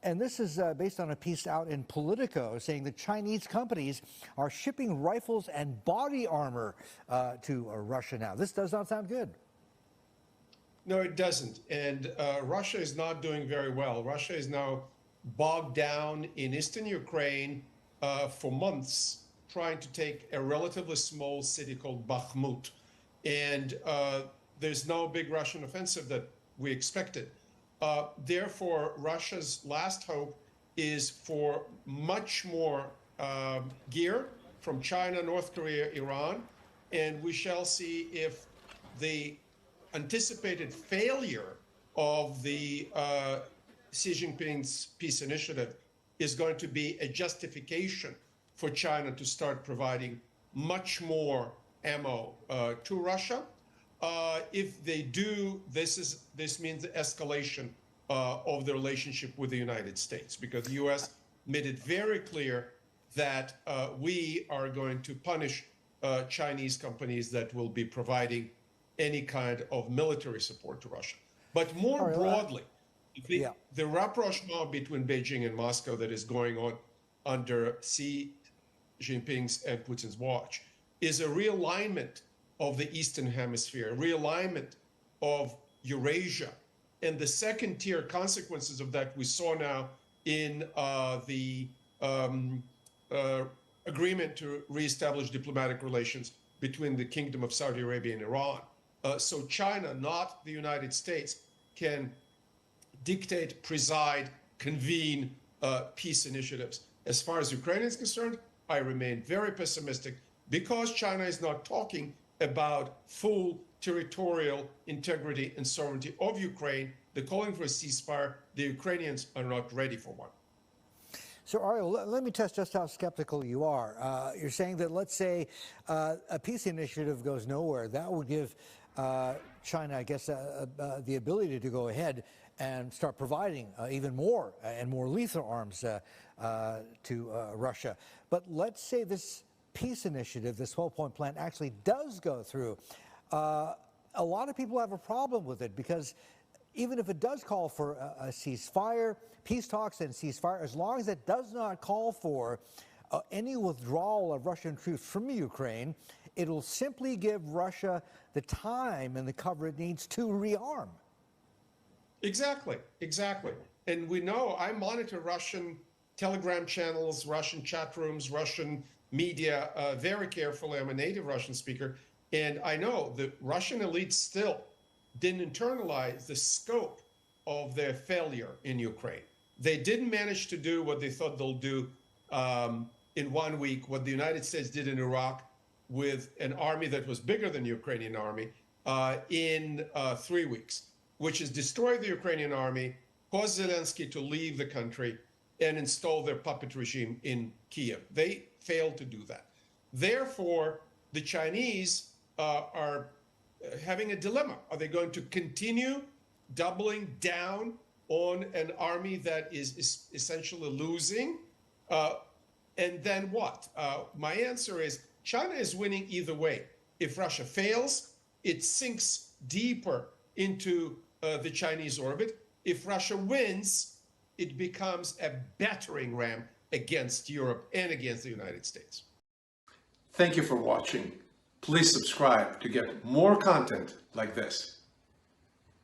And this is based on a piece out in Politico saying that Chinese companies are shipping rifles and body armor to Russia now. This does not sound good. No, it doesn't. And Russia is not doing very well. Russia is now bogged down in eastern Ukraine for months, trying to take a relatively small city called Bakhmut. And there's no big Russian offensive that we expected. Therefore, Russia's last hope is for much more gear from China, North Korea, Iran. And we shall see if the anticipated failure of the Xi Jinping's peace initiative is going to be a justification for China to start providing much more ammo to Russia. If they do, this means the escalation of the relationship with the United States, because the U.S. made it very clear that we are going to punish Chinese companies that will be providing any kind of military support to Russia. But more broadly, the rapprochement between Beijing and Moscow that is going on under Xi Jinping's and Putin's watch is a realignment of the Eastern Hemisphere, realignment of Eurasia. And the second tier consequences of that we saw now in the agreement to reestablish diplomatic relations between the Kingdom of Saudi Arabia and Iran. So China, not the United States, can dictate, preside, convene peace initiatives. As far as Ukraine is concerned, I remain very pessimistic because China is not talking about full territorial integrity and sovereignty of Ukraine. They're calling for a ceasefire. The Ukrainians are not ready for one. So, Ariel, let me test just how skeptical you are. You're saying that, let's say, a peace initiative goes nowhere. That would give China, I guess, the ability to go ahead and start providing even more and more lethal arms to Russia. But let's say this peace initiative, this 12-point plan, actually does go through. A lot of people have a problem with it because even if it does call for a ceasefire, peace talks and ceasefire, as long as it does not call for any withdrawal of Russian troops from Ukraine, it'll simply give Russia the time and the cover it needs to rearm. Exactly, exactly. And we know, I monitor Russian Telegram channels, Russian chat rooms, Russian media very carefully. I'm a native Russian speaker. And I know the Russian elite still didn't internalize the scope of their failure in Ukraine. They didn't manage to do what they thought they'll do in 1 week, what the United States did in Iraq with an army that was bigger than the Ukrainian army in 3 weeks, which is destroy the Ukrainian army, cause Zelensky to leave the country, and install their puppet regime in Kiev. They failed to do that. Therefore, the Chinese are having a dilemma. Are they going to continue doubling down on an army that is essentially losing? And then what? My answer is China is winning either way. If Russia fails, it sinks deeper into the Chinese orbit. If Russia wins, it becomes a battering ram against Europe and against the United States. Thank you for watching. Please subscribe to get more content like this.